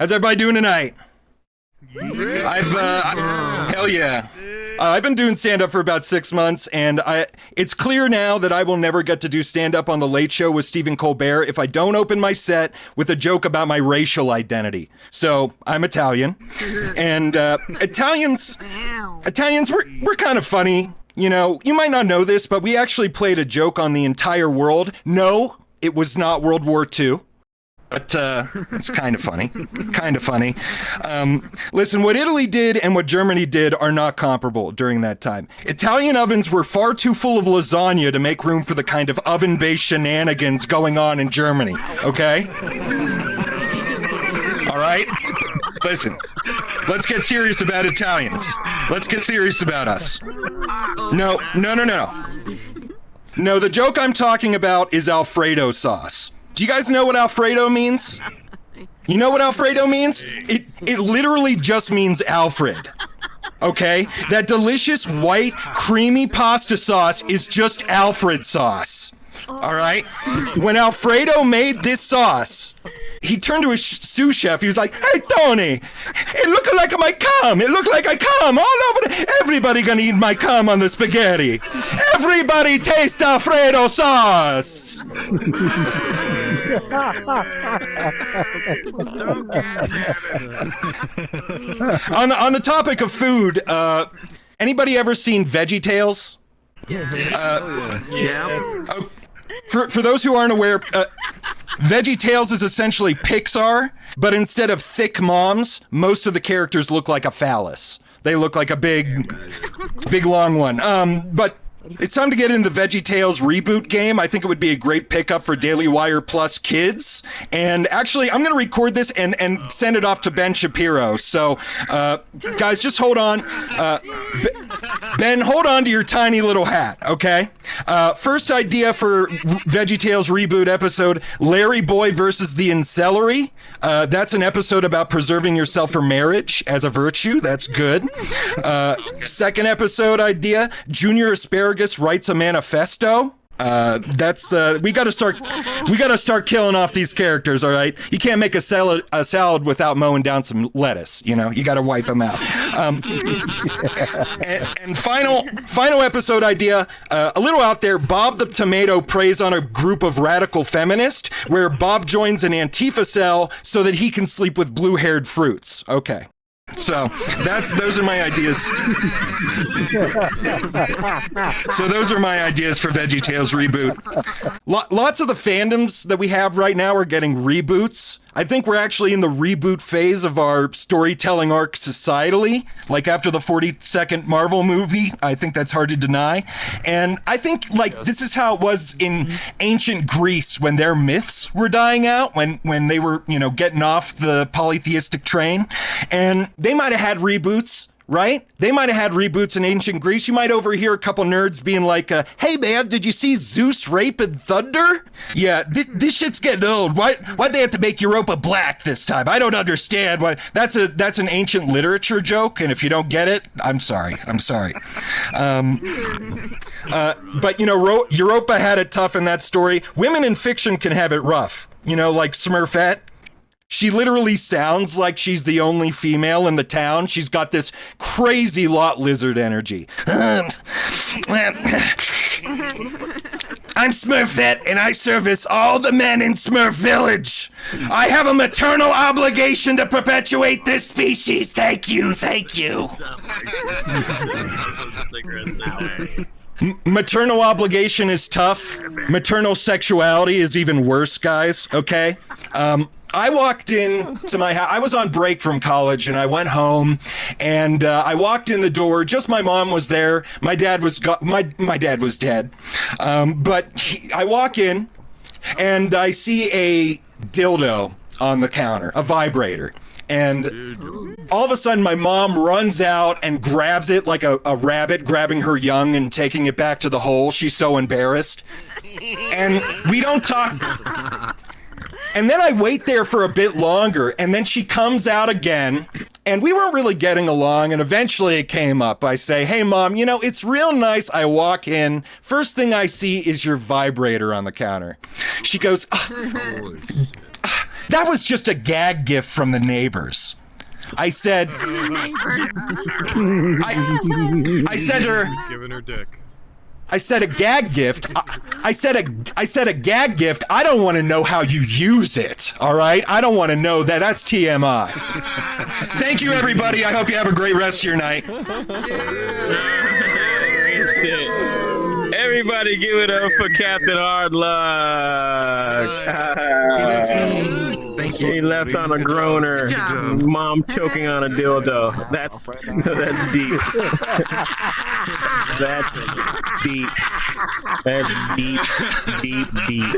How's everybody doing tonight? Hell yeah. I've been doing stand-up for about 6 months, and it's clear now that I will never get to do stand-up on The Late Show with Stephen Colbert if I don't open my set with a joke about my racial identity. So, I'm Italian, and Italians, we're kind of funny. You know, you might not know this, but we actually played a joke on the entire world. No, it was not World War II. But it's kind of funny. Listen, what Italy did and what Germany did are not comparable during that time. Italian ovens were far too full of lasagna to make room for the kind of oven-based shenanigans going on in Germany, okay? All right? Listen, let's get serious about Italians. Let's get serious about us. No. No, the joke I'm talking about is Alfredo sauce. Do you guys know what Alfredo means? You know what Alfredo means? It literally just means Alfred. Okay? That delicious white creamy pasta sauce is just Alfred sauce. All right? When Alfredo made this sauce, he turned to his sous chef. He was like, "Hey, Tony, it looked like my cum. It looked like I cum all over. Everybody gonna eat my cum on the spaghetti. Everybody taste Alfredo sauce." On the topic of food, anybody ever seen VeggieTales? Yeah. For those who aren't aware, VeggieTales is essentially Pixar, but instead of thick moms, most of the characters look like a phallus. They look like a big long one. But it's time to get into the VeggieTales reboot game. I think it would be a great pickup for Daily Wire Plus kids. And actually, I'm going to record this and send it off to Ben Shapiro. So, guys, just hold on. Ben, hold on to your tiny little hat, okay? First idea for VeggieTales reboot episode, Larry Boy versus the Incelery. That's an episode about preserving yourself for marriage as a virtue. That's good. Second episode idea, Junior Asparagus writes a manifesto. We gotta start killing off these characters, all right? You can't make a salad without mowing down some lettuce, you know? You gotta wipe them out. And final episode idea, a little out there, Bob the Tomato preys on a group of radical feminists, where Bob joins an Antifa cell so that he can sleep with blue-haired fruits. Okay. So those are my ideas. So those are my ideas for VeggieTales reboot. Lots of the fandoms that we have right now are getting reboots. I think we're actually in the reboot phase of our storytelling arc societally. Like after the 42nd Marvel movie, I think that's hard to deny. And I think this is how it was in ancient Greece when their myths were dying out, when they were, getting off the polytheistic train. And they might have had reboots, right? They might have had reboots in ancient Greece. You might overhear a couple nerds being like, "Hey man, did you see Zeus raping Thunder? Yeah, this shit's getting old. Why'd they have to make Europa black this time? I don't understand why." That's an ancient literature joke, and if you don't get it, I'm sorry. But Europa had it tough in that story. Women in fiction can have it rough. Like Smurfette. She literally sounds like she's the only female in the town. She's got this crazy lot lizard energy. I'm Smurfette, and I service all the men in Smurf Village. I have a maternal obligation to perpetuate this species. Thank you. Maternal obligation is tough. Maternal sexuality is even worse, guys, okay? I walked in to my house. I was on break from college, and I went home, and I walked in the door. Just my mom was there. My dad was my dad was dead. I walk in, and I see a dildo on the counter, a vibrator. And all of a sudden, my mom runs out and grabs it like a rabbit grabbing her young and taking it back to the hole. She's so embarrassed. And we don't talk. And then I wait there for a bit longer, and then she comes out again, and we weren't really getting along, and eventually it came up. I say, "Hey, Mom, it's real nice." I walk in. First thing I see is your vibrator on the counter. She goes, That was just a gag gift from the neighbors. I said, I said to her, giving her dick. I said a gag gift. I said a gag gift. I don't want to know how you use it. All right, I don't want to know that. That's TMI. Thank you, everybody. I hope you have a great rest of your night. Shit. Everybody give it up for Captain Hardluck. That's me. Thank you. He left on a groaner. Mom choking on a dildo. That's deep. That's deep. That's deep, deep, deep.